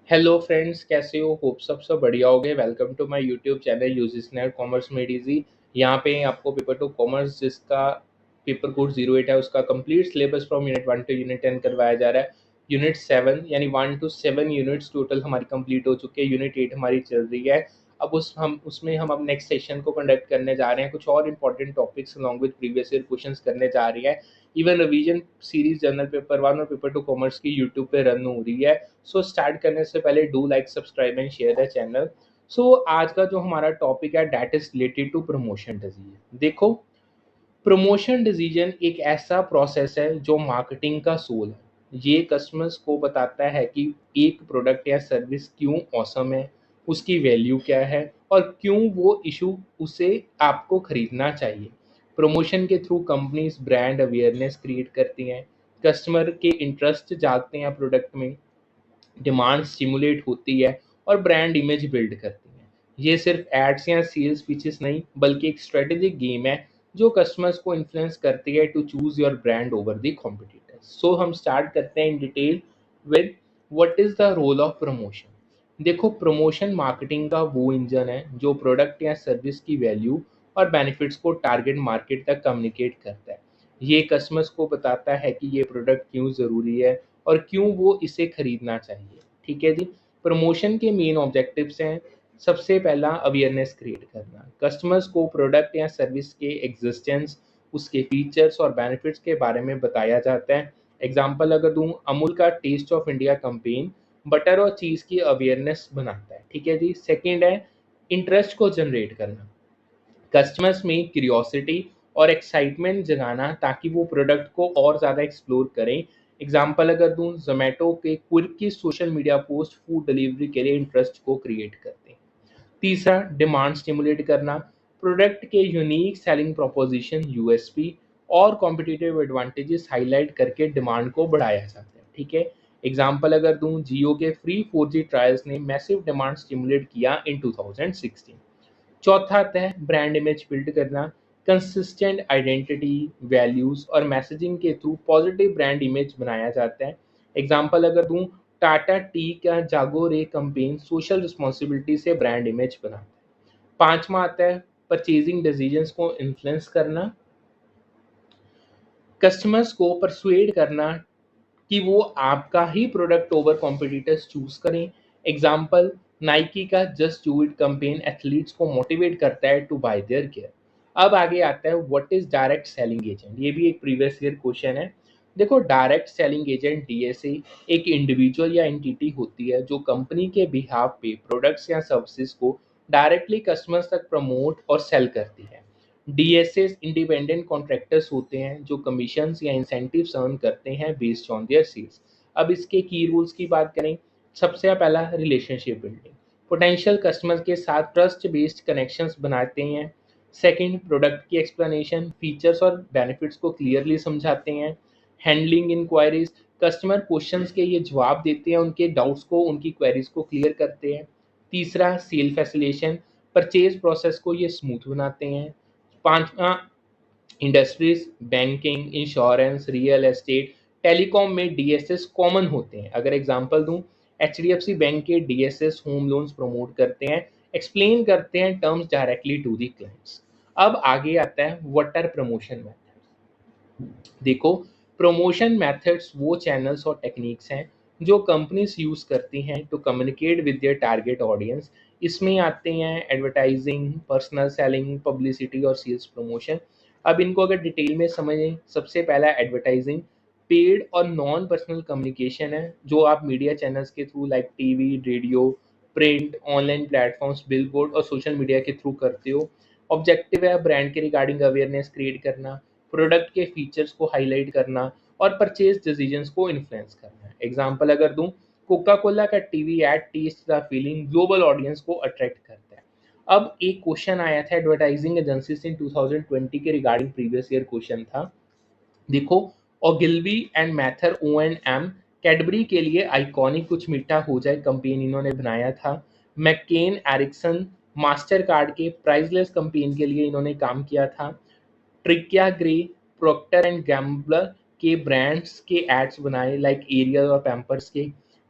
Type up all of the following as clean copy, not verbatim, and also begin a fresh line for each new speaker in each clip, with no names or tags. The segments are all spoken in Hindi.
हेलो फ्रेंड्स, कैसे हो? होप सब बढ़िया होगे। Welcome to my YouTube channel UGC net commerce made easy. यहाँ पे आपको पेपर टू कॉमर्स जिसका पेपर कोड 08 है उसका complete syllabus from unit 1 to unit 10 करवाया जा रहा है। यूनिट 7 यानी 1 to 7 यूनिट्स टोटल हमारी कंप्लीट हो चुकी है। यूनिट 8 हमारी चल रही है। अब हम नेक्स्ट सेशन को कंडक्ट करने जा रहे हैं। कुछ और important topics along with previous year questions करने जा रही है। Even revision series general paper 1 और पेपर टू कॉमर्स की यूट्यूब पे रन हो रही है। सो स्टार्ट करने से पहले do like subscribe and share the channel. So आज का जो हमारा टॉपिक है that is related to promotion decision. देखो, प्रमोशन डिसीजन एक ऐसा प्रोसेस है जो मार्केटिंग का सोल है। ये कस्टमर्स को बताता है कि एक प्रोडक्ट या सर्विस क्यों औसम है, उसकी वैल्यू क्या है और क्यों वो इशू उसे आपको खरीदना चाहिए। प्रमोशन के through companies brand awareness create करती हैं, कस्टमर के इंटरेस्ट जागते हैं प्रोडक्ट में, डिमांड स्टिमुलेट होती है और ब्रांड इमेज बिल्ड करती है। ये सिर्फ एड्स या सेल्स पिचेस नहीं बल्कि एक स्ट्रेटेजिक गेम है जो कस्टमर्स को इन्फ्लुएंस करती है to choose your brand over the competitors. So हम स्टार्ट करते हैं in detail with what is the role of promotion. देखो, प्रमोशन मार्केटिंग का वो इंजन है जो प्रोडक्ट या सर्विस की वैल्यू और बेनिफिट्स को टारगेट मार्केट तक कम्युनिकेट करता है। ये कस्टमर्स को बताता है कि ये प्रोडक्ट क्यों ज़रूरी है और क्यों वो इसे खरीदना चाहिए। ठीक है जी। प्रमोशन के मेन ऑब्जेक्टिव्स हैं। सबसे पहला, अवेयरनेस क्रिएट करना। कस्टमर्स को प्रोडक्ट या सर्विस के एग्जिस्टेंस, उसके फीचर्स और बेनिफिट्स के बारे में बताया जाता है। एग्जाम्पल अगर दूं, अमूल का taste of India campaign butter और चीज़ की अवेयरनेस बनाता है। ठीक है जी। सेकेंड है इंटरेस्ट को जनरेट करना। कस्टमर्स में क्यूरियोसिटी और एक्साइटमेंट जगाना ताकि वो प्रोडक्ट को और ज़्यादा एक्सप्लोर करें। एग्जाम्पल अगर दूं, जोमेटो के क्विक की social media post food delivery के लिए इंटरेस्ट को क्रिएट करते हैं। तीसरा, डिमांड स्टिमुलेट करना। प्रोडक्ट के यूनिक सेलिंग प्रोपोजिशन यूएसपी और कॉम्पिटिटिव एडवांटेजेस हाईलाइट करके डिमांड को बढ़ाया जाता है। ठीक है। एग्जाम्पल अगर दूं, जियो के फ्री 4G ट्रायल्स ने मैसिव डिमांड स्टिमुलेट किया इन 2016। चौथा आता है ब्रांड इमेज बिल्ड करना। कंसिस्टेंट आइडेंटिटी, वैल्यूज और मैसेजिंग के थ्रू पॉजिटिव ब्रांड इमेज बनाया जाता है। एग्जाम्पल अगर दूं, टाटा टी का जागो रे कंपेन सोशल रिस्पॉन्सिबिलिटी से ब्रांड इमेज बनाता है। पांचवा आता है परचेजिंग डिसीजंस को इन्फ्लुएंस करना। कस्टमर्स को परसुएड करना कि वो आपका ही प्रोडक्ट ओवर कॉम्पिटिटर्स चूज करें। एग्जाम्पल, नाइकी का just do it campaign athletes को मोटिवेट करता है टू बाय देयर गियर। अब आगे आता है what is direct selling agent. ये भी एक प्रीवियस ईयर क्वेश्चन है। देखो, डायरेक्ट सेलिंग एजेंट डीएसए एक इंडिविजुअल या एंटिटी होती है जो कंपनी के बिहाफ पे प्रोडक्ट्स या सर्विसेज को डायरेक्टली कस्टमर्स तक प्रमोट और सेल करती है। डीएसएस इंडिपेंडेंट कॉन्ट्रैक्टर्स होते हैं जो कमीशंस या इंसेंटिव्स अर्न करते हैं बेस्ड ऑन देयर सेल्स। अब इसके की रूल्स की बात करें, सबसे पहला रिलेशनशिप बिल्डिंग। पोटेंशियल कस्टमर के साथ ट्रस्ट बेस्ड कनेक्शंस बनाते हैं। सेकंड, प्रोडक्ट की एक्सप्लेनेशन, फीचर्स और बेनिफिट्स को क्लियरली समझाते हैं। हैंडलिंग इंक्वायरीज, कस्टमर क्वेश्चंस के ये जवाब देते हैं, उनके डाउट्स को, उनकी क्वेरीज को क्लियर करते हैं। तीसरा, सेल फैसिलेशन, परचेज प्रोसेस को ये स्मूथ बनाते हैं। पांचवा, industries, banking, insurance, real estate, telecom में डीएसएस कॉमन होते हैं। अगर एग्जांपल दूं, एचडीएफसी बैंक के डीएसएस होम लोन्स प्रमोट करते हैं, एक्सप्लेन करते हैं terms directly to the clients. अब आगे आता है व्हाट आर प्रमोशन मेथड्स। देखो, प्रमोशन मेथड्स वो चैनल्स और टेक्निक्स हैं जो कंपनीज यूज करती हैं to communicate with their target audience. इसमें आते हैं एडवर्टाइजिंग, पर्सनल सेलिंग, पब्लिसिटी और सेल्स प्रमोशन। अब इनको अगर डिटेल में समझें, सबसे पहला एडवर्टाइजिंग। पेड और नॉन पर्सनल कम्युनिकेशन है जो आप मीडिया चैनल्स के through like TV, radio, print, online platforms, billboard और सोशल मीडिया के थ्रू करते हो। ऑब्जेक्टिव है ब्रांड के रिगार्डिंग अवेयरनेस क्रिएट करना, प्रोडक्ट के फीचर्स को हाईलाइट करना और परचेज डिसीजंस को इन्फ्लुएंस करना है। एग्जांपल अगर दूं, कोका कोला का TV ad taste the feeling global audience को अट्रैक्ट करता है। अब एक क्वेश्चन आया था एडवर्टाइजिंग एजेंसी इन 2020 के रिगार्डिंग, प्रीवियस ईयर क्वेश्चन था। देखो, Ogilvy and Mather O and M Cadbury के लिए आइकॉनिक कुछ मीठा हो जाए कंपेन इन्होंने बनाया था। मैकेन एरिक्सन मास्टर कार्ड के प्राइसलेस कंपेन के लिए इन्होंने काम किया था। Trachea grey proctor and gambler के ब्रांड्स के एड्स बनाए लाइक एरियल और पैम्पर्स के।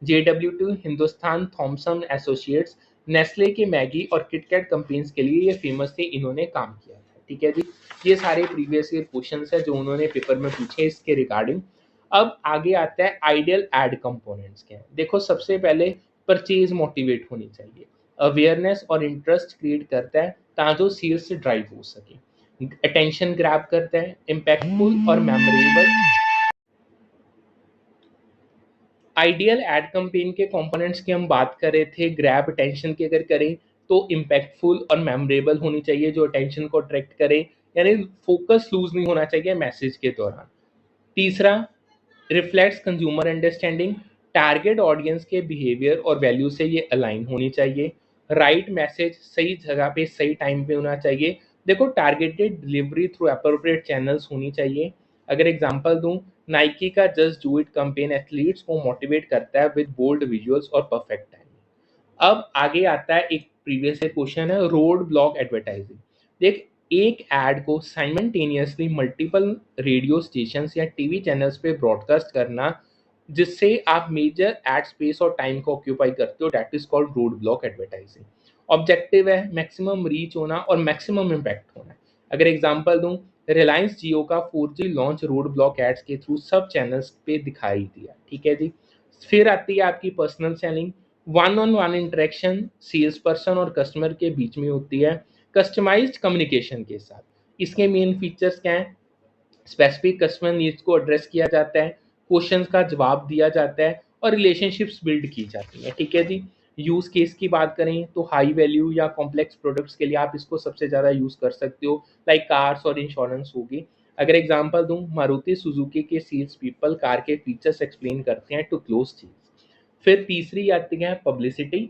JW2, Hindustan Thompson associates, Nestle के मैगी और किटकैट कंपनीज के लिए ये फेमस थे, इन्होंने काम किया था। ठीक है जी, ये सारे प्रीवियस ईयर क्वेश्चंस है जो उन्होंने पेपर में पूछे इसके रिगार्डिंग। अब आगे आता है आइडियल एड कंपोनेंट्स क्या है। देखो सबसे पहले परचेज मोटिवेट होनी चाहिए, अवेयरनेस और इंटरेस्ट क्रिएट करता है ताकि सेल्स ड्राइव हो सके, अटेंशन ग्रैब करता है, इम्पैक्टफुल और मेमोरेबल। आइडियल एड कैंपेन के कंपोनेंट्स की हम बात कर रहे थे, ग्रैब अटेंशन की अगर करें तो इम्पैक्टफुल और मेमोरेबल होनी चाहिए जो अटेंशन को अट्रैक्ट करे, यानी फोकस लूज नहीं होना चाहिए मैसेज के दौरान। तीसरा, reflects consumer understanding, target audience के बिहेवियर और वैल्यू से ये अलाइन होनी चाहिए। राइट मैसेज सही जगह पे सही टाइम पे होना चाहिए। देखो targeted delivery through appropriate channels होनी चाहिए। अगर एग्जांपल दूं, नाइकी का just do it campaign athletes को मोटिवेट करता है विद बोल्ड विजुअल्स और परफेक्ट टाइमिंग। अब आगे आता है एक प्रीवियस क्वेश्चन है, रोड ब्लॉक एडवर्टाइजिंग। देख, एक एड को साइमल्टेनियसली मल्टीपल रेडियो स्टेशंस या टीवी चैनल्स पे ब्रॉडकास्ट करना जिससे आप मेजर एड स्पेस और टाइम को ऑक्यूपाई करते हो, that is called road block advertising. Objective है मैक्सिमम रीच होना और मैक्सिमम इम्पैक्ट होना। अगर एग्जांपल दूं, रिलायंस जियो का 4G launch road block ads के थ्रू सब चैनल्स पे दिखाई दिया। ठीक है जी, फिर आती है आपकी personal selling, one on one interaction sales person और कस्टमर के बीच में होती है कस्टमाइज्ड कम्युनिकेशन के साथ। इसके मेन फीचर्स क्या हैं, स्पेसिफिक कस्टमर नीड्स को एड्रेस किया जाता है, क्वेश्चंस का जवाब दिया जाता है और रिलेशनशिप्स बिल्ड की जाती हैं। ठीक है जी, यूज केस की बात करें तो हाई वैल्यू या कॉम्प्लेक्स प्रोडक्ट्स के लिए आप इसको सबसे ज़्यादा यूज कर सकते हो, लाइक कार्स और इंश्योरेंस होगी। अगर एग्जांपल दूं, मारुति सुजुकी के सेल्स पीपल कार के फीचर्स एक्सप्लेन करते हैं टू क्लोज सेल्स। फिर तीसरी आती है पब्लिसिटी।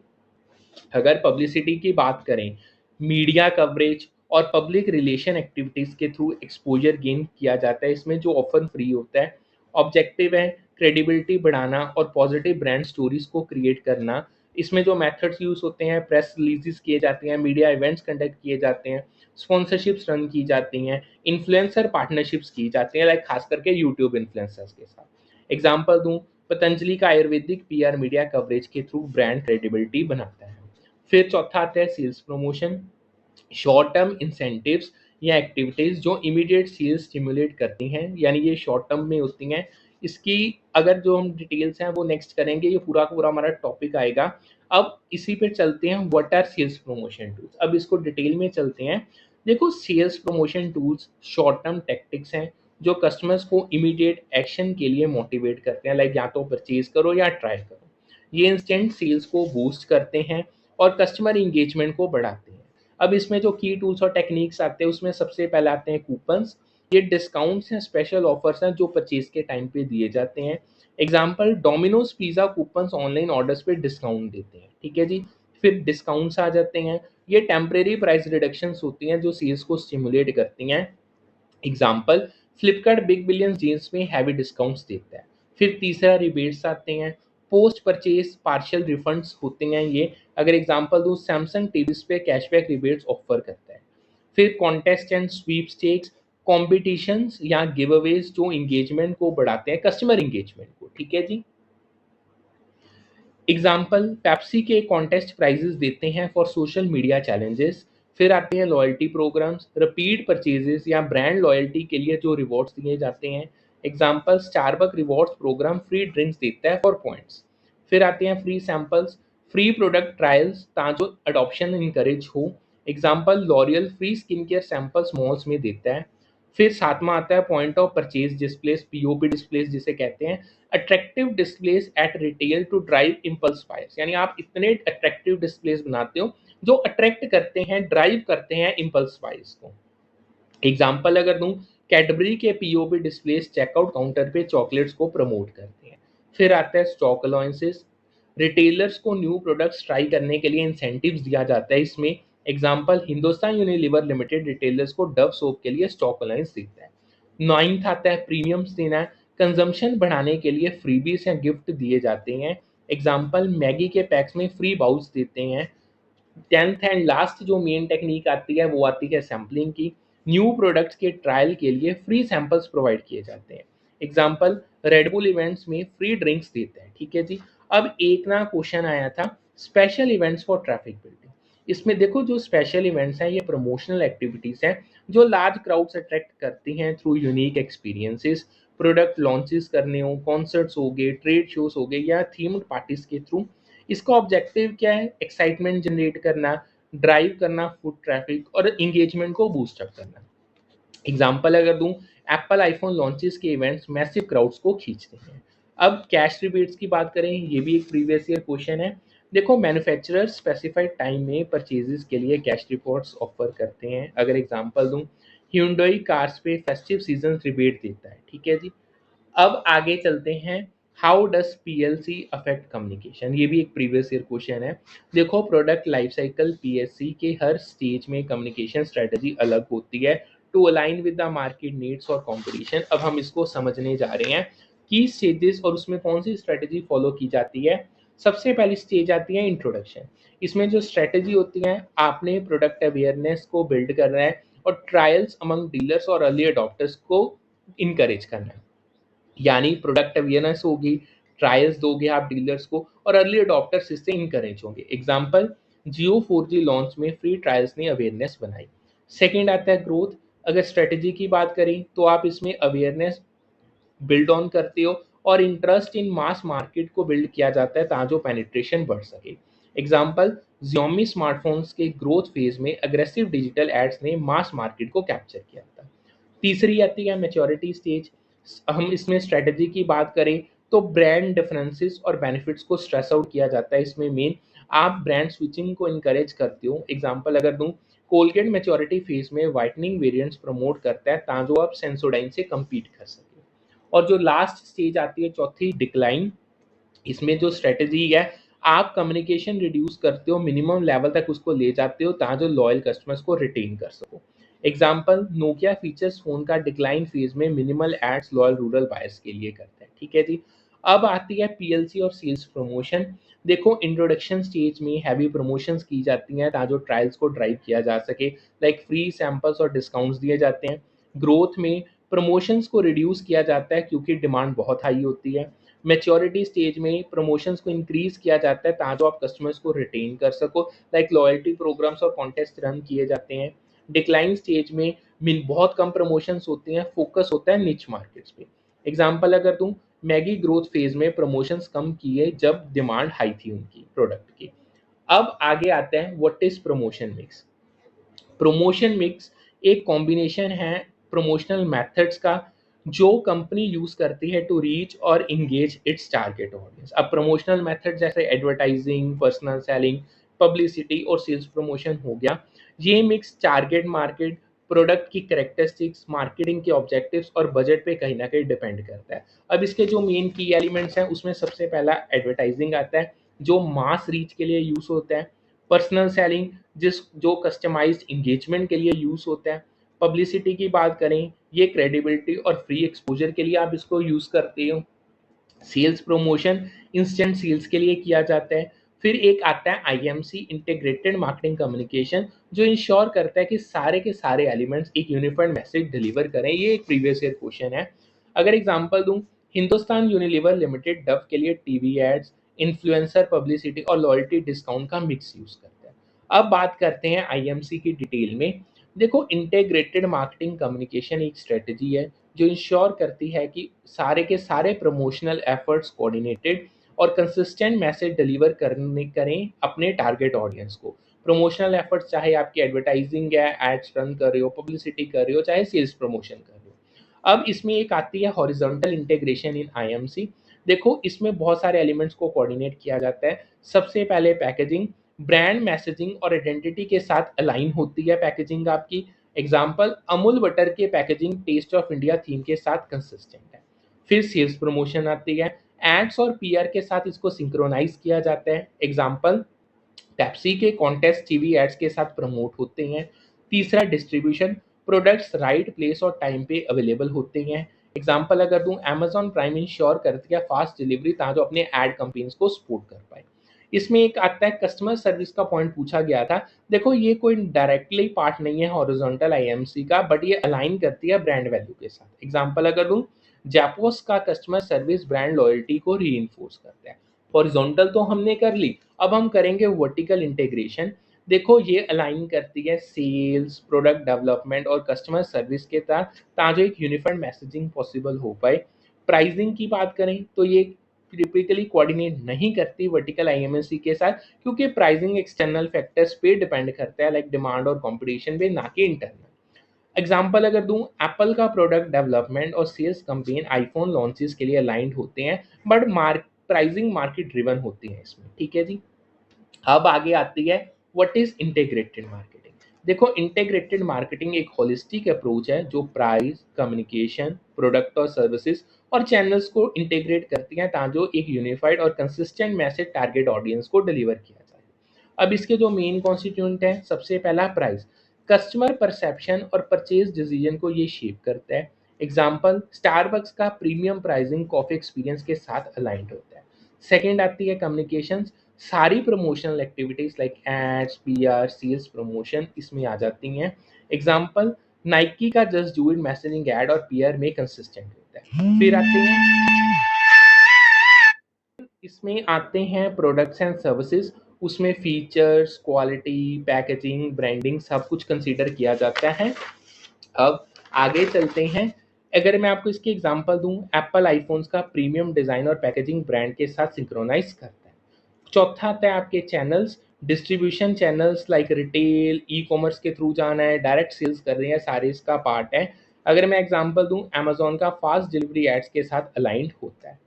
अगर पब्लिसिटी की बात करें, मीडिया कवरेज और पब्लिक रिलेशन एक्टिविटीज के थ्रू एक्सपोजर गेन किया जाता है, इसमें जो ऑफर फ्री होता है। ऑब्जेक्टिव है क्रेडिबिलिटी बढ़ाना और पॉजिटिव ब्रांड स्टोरीज को क्रिएट करना। इसमें जो मेथड्स यूज होते हैं, प्रेस रिलीजेस किए जाते हैं, मीडिया इवेंट्स कंडक्ट किए जाते हैं, स्पॉन्सरशिप्स रन की जाती हैं, इन्फ्लुएंसर पार्टनरशिप्स की जाती हैं, लाइक खास करके यूट्यूब इन्फ्लुएंसर्स के साथ। एग्जाम्पल दूं, पतंजलि का आयुर्वेदिक पीआर मीडिया कवरेज के थ्रू ब्रांड क्रेडिबिलिटी बनाता है। फिर चौथा आता है sales promotion, short term incentives या एक्टिविटीज जो इमीडिएट सेल्स स्टिमुलेट करती हैं, यानी ये शॉर्ट टर्म में होती हैं। इसकी अगर जो हम डिटेल्स हैं वो नेक्स्ट करेंगे, ये पूरा का पूरा हमारा टॉपिक आएगा। अब इसी पे चलते हैं, what are sales promotion tools. अब इसको डिटेल में चलते हैं। देखो sales promotion tools short term tactics हैं जो कस्टमर्स को इमीडिएट एक्शन के लिए मोटिवेट करते हैं, लाइक या तो परचेज करो या ट्राई करो। ये इंस्टेंट सेल्स को बूस्ट करते हैं और कस्टमर इंगेजमेंट को बढ़ाते हैं। अब इसमें जो की टूल्स और टेक्निक्स आते हैं उसमें सबसे पहले आते हैं कूपन्स। ये डिस्काउंट्स हैं, स्पेशल ऑफर्स हैं जो परचेज के टाइम पे दिए जाते हैं। Example, Domino's pizza coupons online orders पे डिस्काउंट देते हैं। ठीक है जी, फिर डिस्काउंट्स आ जाते हैं, ये टेम्परेरी प्राइस रिडक्शंस होती हैं जो सेल्स को स्टिमुलेट करती हैं। Example, Flipkart big billion jeans में हैवी डिस्काउंट्स देता है। फिर तीसरा रिबेट्स आते हैं, पोस्ट परचेज पार्शियल रिफंड्स होते हैं ये। अगर एग्जांपल दूं, सैमसंग टीवीज पे कैशबैक रिबेट्स ऑफर करता है। फिर contest and sweepstakes, competitions या गिव अवेज जो इंगेजमेंट को बढ़ाते हैं, कस्टमर इंगेजमेंट को। ठीक है जी, एग्जाम्पल, पेप्सी के कॉन्टेस्ट प्राइजेस देते हैं फॉर सोशल मीडिया चैलेंजेस। फिर आते हैं लॉयल्टी प्रोग्राम्स, रिपीट परचेजेस या ब्रांड लॉयल्टी के लिए जो रिवॉर्ड्स दिए जाते हैं। Example, Starbucks rewards program free drinks देता है फॉर पॉइंट्स। फिर आते हैं free samples, free product trials ताकि अडॉप्शन इंकरेज हो। Example, L'Oreal free skin care samples malls में देता है। फिर सातवां आता है point of purchase displays, POP displays जिसे कहते हैं, attractive displays at retail to drive impulse buyers, यानी आप इतने अट्रैक्टिव डिस्प्लेस बनाते हो जो अट्रैक्ट करते हैं, ड्राइव करते हैं इम्पल्स बायर्स को। एग्जाम्पल अगर दूं, कैडबरी के पीओपी डिस्प्लेस चेकआउट काउंटर पे चॉकलेट्स को प्रमोट करते हैं। फिर आता है स्टॉक अलाउंसेस, रिटेलर्स को न्यू प्रोडक्ट्स ट्राई करने के लिए इंसेंटिव्स दिया जाता है इसमें। Example, Hindustan Unilever limited retailers को डव सोप के लिए स्टॉक अलाउंस देता है। नाइन्थ आता है प्रीमियम्स देना है, कंजम्पशन बढ़ाने के लिए फ्रीबीज या गिफ्ट दिए जाते हैं। एग्जाम्पल, मैगी के पैक्स में फ्री बाउल्स देते हैं। टेंथ एंड लास्ट जो मेन टेक्निक आती है वो आती है सैम्पलिंग की, न्यू प्रोडक्ट्स के ट्रायल के लिए फ्री सैंपल्स प्रोवाइड किए जाते हैं। एग्जाम्पल, रेडबुल इवेंट्स में फ्री ड्रिंक्स देते हैं। ठीक है जी, अब एक ना क्वेश्चन आया था, special events for traffic building. इसमें देखो जो स्पेशल इवेंट्स हैं ये प्रमोशनल एक्टिविटीज हैं जो लार्ज क्राउड्स अट्रैक्ट करती हैं through unique experiences, product launches करने हो, कॉन्सर्ट्स हो गए, ट्रेड शोज हो गए या थीम्ड पार्टीज के थ्रू। इसका ऑब्जेक्टिव क्या है? एक्साइटमेंट जनरेट करना, ड्राइव करना फुट ट्रैफिक और इंगेजमेंट को बूस्ट अप करना। एग्जाम्पल अगर दूं, एप्पल आईफोन लॉन्चेस के इवेंट्स मैसिव क्राउड्स को खींचते हैं। अब कैश रिबेट्स की बात करें, ये भी एक प्रीवियस ईयर क्वेश्चन है। देखो मैन्युफैक्चरर स्पेसिफाइड टाइम में परचेजेस के लिए कैश रिपोर्ट्स ऑफर करते हैं। अगर एग्जांपल दूं, Hyundai कार्स पे फेस्टिव सीजन रिबेट देता है, ठीक है जी। अब आगे चलते हैं, how does PLC affect communication, ये भी एक प्रीवियस ईयर क्वेश्चन है। देखो प्रोडक्ट लाइफ साइकिल पीएससी के हर स्टेज में कम्युनिकेशन स्ट्रेटजी अलग होती है to align with the market needs और कंपटीशन। अब हम इसको समझने जा रहे हैं कि स्टेजेस और उसमें कौन सी स्ट्रेटजी फॉलो की जाती है। सबसे पहली स्टेज आती है इंट्रोडक्शन। इसमें जो स्ट्रेटजी होती है, आपने प्रोडक्ट अवेयरनेस को बिल्ड करना है और ट्रायल्स अमंग डीलर्स और अर्ली अडॉप्टर्स को इनकरेज करना है। यानी प्रोडक्ट अवेयरनेस होगी, ट्रायल्स दोगे आप डीलर्स को और अर्ली अडॉप्टर्स इससे इनकरेज होंगे। एग्जांपल, जियो 4G लॉन्च में फ्री ट्रायल्स ने अवेयरनेस बनाई। सेकंड आता है ग्रोथ। अगर स्ट्रेटजी की बात करें तो आप इसमें अवेयरनेस बिल्ड ऑन करते हो और इंटरेस्ट इन मास मार्केट को बिल्ड किया जाता है ताकि पेनिट्रेशन बढ़ सके। एग्जांपल, Xiaomi स्मार्टफोन्स के ग्रोथ फेज में अग्रेसिव डिजिटल एड्स ने मास मार्केट को कैप्चर किया था। तीसरी आती है मैच्योरिटी स्टेज। हम इसमें स्ट्रेटजी की बात करें तो ब्रांड डिफरेंसेस और बेनिफिट्स को स्ट्रेस आउट किया जाता है। इसमें मेन आप ब्रांड स्विचिंग को इनकरेज करते हो। एग्जांपल अगर दूं, कोलगेट मैच्योरिटी फेज में वाइटनिंग वेरिएंट्स प्रमोट करता है ताकि आप सेंसोडाइन से compete कर सके। और जो लास्ट स्टेज आती है चौथी, डिक्लाइन। इसमें जो स्ट्रेटजी है, आप कम्युनिकेशन रिड्यूस करते हो, मिनिमम लेवल तक उसको ले जाते हो ताकि जो लॉयल कस्टमर्स को रिटेन कर सको। एग्जाम्पल, नोकिया फीचर्स फोन का डिक्लाइन फेज में minimal ads loyal rural buyers के लिए करता है, ठीक है जी। अब आती है पीएलसी और सेल्स प्रमोशन। देखो इंट्रोडक्शन स्टेज में हैवी प्रमोशंस की जाती हैं ताकि जो ट्रायल्स को ड्राइव किया जा सके, लाइक फ्री सैंपल्स और डिस्काउंट्स दिए जाते हैं। ग्रोथ में प्रमोशंस को रिड्यूस किया जाता है क्योंकि डिमांड बहुत हाई होती है। मैच्योरिटी स्टेज में प्रमोशंस को इंक्रीज किया जाता है ताकि आप कस्टमर्स को रिटेन कर सको, लाइक लॉयल्टी प्रोग्राम्स और कॉन्टेस्ट रन किए जाते हैं। डिक्लाइन स्टेज में बहुत कम प्रमोशंस होती हैं, फोकस होता है निच मार्केट्स पे। एग्जांपल अगर तुम, मैगी ग्रोथ फेज में प्रमोशंस कम किए जब डिमांड हाई थी उनकी प्रोडक्ट की। अब आगे आते हैं, what is promotion mix. Promotion mix एक कॉम्बिनेशन है प्रमोशनल मेथड्स का जो कंपनी यूज करती है टू रीच और इंगेज इट्स टारगेट ऑडियंस। अब प्रमोशनल मेथड जैसे एडवर्टाइजिंग, पर्सनल सेलिंग, पब्लिसिटी और सेल्स प्रमोशन हो गया। ये मिक्स टारगेट मार्केट, प्रोडक्ट की करेक्टरिस्टिक्स, मार्केटिंग के ऑब्जेक्टिव्स और बजट पे कहीं ना कहीं डिपेंड करता है। अब इसके जो मेन की एलिमेंट्स हैं उसमें सबसे पहला एडवर्टाइजिंग आता है जो मास रीच के लिए यूज होता है। पर्सनल सेलिंग जो कस्टमाइज्ड इंगेजमेंट के लिए यूज होता है। पब्लिसिटी की बात करें, ये क्रेडिबिलिटी और फ्री एक्सपोजर के लिए आप इसको यूज करते हो। सेल्स प्रमोशन इंस्टेंट सेल्स के लिए किया जाता है। फिर एक आता है आईएमसी, इंटीग्रेटेड मार्केटिंग कम्युनिकेशन, जो इंश्योर करता है कि सारे के सारे एलिमेंट्स एक यूनिफाइड मैसेज डिलीवर करें। ये एक प्रीवियस ईयर क्वेश्चन है। अगर एग्जांपल दूं, हिंदुस्तान यूनिलीवर लिमिटेड डव के लिए टीवी एड्स, इन्फ्लुएंसर पब्लिसिटी और लॉयल्टी डिस्काउंट का मिक्स यूज करता है। अब बात करते हैं आईएमसी की डिटेल में। देखो इंटीग्रेटेड मार्केटिंग कम्युनिकेशन एक स्ट्रेटजी है जो इंश्योर करती है कि सारे के सारे प्रमोशनल एफर्ट्स कोऑर्डिनेटेड और कंसिस्टेंट मैसेज डिलीवर करने करें अपने टारगेट ऑडियंस को। प्रमोशनल एफर्ट्स चाहे आपकी एडवर्टाइजिंग है, एड्स रन कर रहे हो, पब्लिसिटी कर रहे हो, चाहे सेल्स प्रमोशन कर रहे हो। अब इसमें एक आती है हॉरिजॉन्टल इंटीग्रेशन इन आईएमसी। देखो इसमें बहुत सारे एलिमेंट्स को कोऑर्डिनेट किया जाता है। सबसे पहले पैकेजिंग, ब्रांड मैसेजिंग और आइडेंटिटी के साथ अलाइन होती है पैकेजिंग आपकी। एग्जाम्पल, अमूल बटर के packaging taste of India theme के साथ कंसिस्टेंट है। फिर सेल्स प्रमोशन आती है, एड्स और पीआर के साथ इसको सिंक्रोनाइज किया जाता है। एग्जाम्पल, पेप्सी के कॉन्टेस्ट टीवी एड्स के साथ प्रमोट होते हैं। तीसरा डिस्ट्रीब्यूशन, प्रोडक्ट्स राइट प्लेस और टाइम पे अवेलेबल होते हैं। एग्जाम्पल अगर दूं, अमेजॉन प्राइम इंश्योर करती है फास्ट डिलीवरी ताकि अपने एड कंपनीज को सपोर्ट कर पाए। इसमें एक आता है कस्टमर सर्विस का पॉइंट पूछा गया था। देखो ये कोई डायरेक्टली पार्ट नहीं है हॉरिजॉन्टल आईएमसी का, बट ये अलाइन करती है ब्रांड वैल्यू के साथ। एग्जांपल अगर दूं, जैपोस का कस्टमर सर्विस ब्रांड लॉयल्टी को रीइंफोर्स करता है। हॉरिजॉन्टल तो हमने कर ली, अब हम करेंगे वर्टिकल इंटीग्रेशन। देखो ये अलाइन करती है सेल्स, प्रोडक्ट डेवलपमेंट और कस्टमर सर्विस के साथ, ताकि एक यूनिफाइड मैसेजिंग पॉसिबल हो पाए। प्राइसिंग की बात करें तो ये टिपिकली कोऑर्डिनेट नहीं करती वर्टिकल आईएमएसी के साथ, क्योंकि प्राइसिंग एक्सटर्नल फैक्टर्स पे डिपेंड करता है, लाइक डिमांड और कंपटीशन पे, ना कि इंटरनल। एग्जाम्पल अगर दूं, एप्पल का प्रोडक्ट डेवलपमेंट और सेल्स कैंपेन आईफोन लॉन्चेस के लिए अलाइंड होते हैं, बट प्राइसिंग मार्केट ड्रिवन होती है इसमें। ठीक है जी। अब आगे आती है व्हाट इज इंटीग्रेटेड मार्केटिंग। देखो इंटीग्रेटेड मार्केटिंग एक होलिस्टिक अप्रोच है जो प्राइस, कम्युनिकेशन, प्रोडक्ट और सर्विसेज और चैनल्स को इंटीग्रेट करती है, ताकि एक यूनिफाइड और कंसिस्टेंट मैसेज टारगेट ऑडियंस को डिलीवर किया जाए। अब इसके जो मेन कॉन्स्टिट्यूएंट हैं, सबसे पहला प्राइस। कस्टमर परसेप्शन और परचेज डिसीजन को ये शेप करता है। एग्जाम्पल, स्टारबक्स का प्रीमियम प्राइसिंग कॉफी एक्सपीरियंस के साथ अलाइंड होता है। सेकेंड आती है कम्युनिकेशन। सारी promotional activities like ads, PR, sales promotion इसमें आ जाती हैं। एग्जाम्पल, नाइकी का just do it messaging ad और पीआर में कंसिस्टेंट होता है। फिर आते हैं, इसमें आते हैं प्रोडक्ट्स एंड सर्विसेज। उसमें फीचर्स, क्वालिटी, पैकेजिंग, ब्रांडिंग सब कुछ कंसीडर किया जाता है। अब आगे चलते हैं। अगर मैं आपको इसकी एग्जांपल दूं, एप्पल आईफोन्स का प्रीमियम डिजाइन और पैकेजिंग ब्रांड के साथ सिंक्रोनाइज करता है। चौथा आता है आपके channels. Distribution channels like retail, e commerce के थ्रू जाना है, डायरेक्ट सेल्स कर रहे हैं, सारे इसका पार्ट है। अगर मैं एग्जांपल दूं, अमेजोन का फास्ट डिलीवरी एड्स के साथ अलाइंड होता है।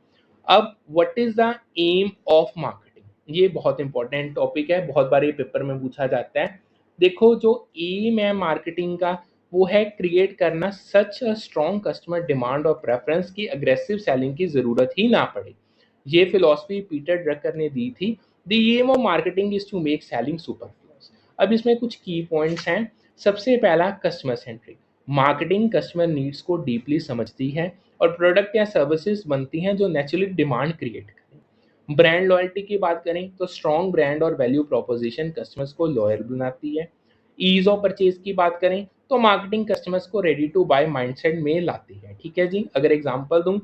अब what is the aim of marketing, ये बहुत इंपॉर्टेंट टॉपिक है, बहुत बार ये पेपर में पूछा जाता है। देखो जो एम है मार्केटिंग का, वो है क्रिएट करना सच अ स्ट्रॉन्ग कस्टमर डिमांड और प्रेफरेंस की अग्रेसिव सेलिंग की जरूरत ही ना पड़े। ये फिलॉसफी पीटर ड्रकर ने दी थी। The aim of marketing is to make selling superfluous. अब इसमें कुछ की पॉइंट्स हैं। सबसे पहला, customer centric. Marketing customer needs को डीपली समझती है और प्रोडक्ट या सर्विसेज बनती हैं जो नेचुरली डिमांड क्रिएट करें। ब्रांड लॉयल्टी की बात करें तो स्ट्रॉन्ग ब्रांड और वैल्यू प्रोपोजिशन कस्टमर्स को लॉयल बनाती है। ईज ऑफ परचेज की बात करें तो मार्केटिंग कस्टमर्स को रेडी टू बाय माइंडसेट में लाती है। ठीक है जी। अगर एग्जांपल दूं,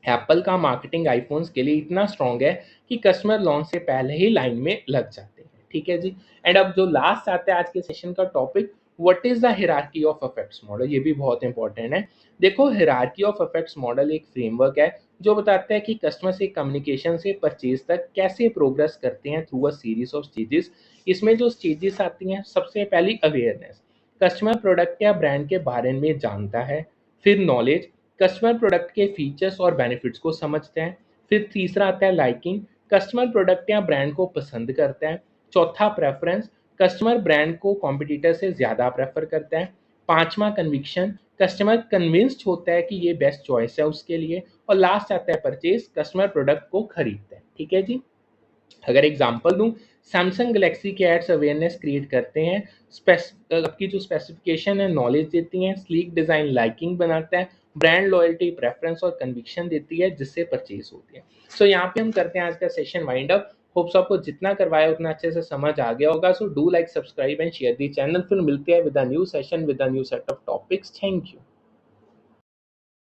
एप्पल का मार्केटिंग आईफोन्स के लिए इतना स्ट्रॉन्ग है कि कस्टमर लॉन्च से पहले ही लाइन में लग जाते हैं। ठीक है जी। एंड अब जो लास्ट आता है आज के सेशन का topic, what is the hierarchy of effects model. ये भी बहुत इंपॉर्टेंट है। देखो हायरार्की ऑफ इफेक्ट्स मॉडल एक फ्रेमवर्क है जो बताता है कि कस्टमर से कम्युनिकेशन से परचेज तक कैसे प्रोग्रेस करते हैं through a series of stages. इसमें जो स्टेजेस आती हैं, सबसे पहली अवेयरनेस। कस्टमर प्रोडक्ट या ब्रांड के बारे में जानता है। फिर नॉलेज, कस्टमर प्रोडक्ट के फीचर्स और बेनिफिट्स को समझते हैं। फिर तीसरा आता है लाइकिंग, कस्टमर प्रोडक्ट या ब्रांड को पसंद करता है। चौथा प्रेफरेंस, कस्टमर ब्रांड को कॉम्पिटिटर से ज़्यादा प्रेफर करता है। पांचवा कन्विक्शन, कस्टमर कन्विंस्ड होता है कि ये बेस्ट चॉइस है उसके लिए। और लास्ट आता है परचेज, कस्टमर प्रोडक्ट को खरीदता है। ठीक है जी। अगर एग्जांपल दूं, सैमसंग गैलेक्सी के एड्स अवेयरनेस क्रिएट करते हैं, आपकी जो स्पेसिफिकेशन है नॉलेज देती हैं, स्लीक डिजाइन लाइकिंग बनाता है, ब्रांड लॉयल्टी प्रेफरेंस और कन्विक्शन देती है जिससे परचेज होती है। सो यहाँ पे हम करते हैं आज का सेशन वाइंड अप। होप्स आपको जितना करवाया उतना अच्छे से समझ आ गया होगा। So do like, subscribe and share the channel. फिर मिलते हैं with a new session with a new set of topics. Thank you.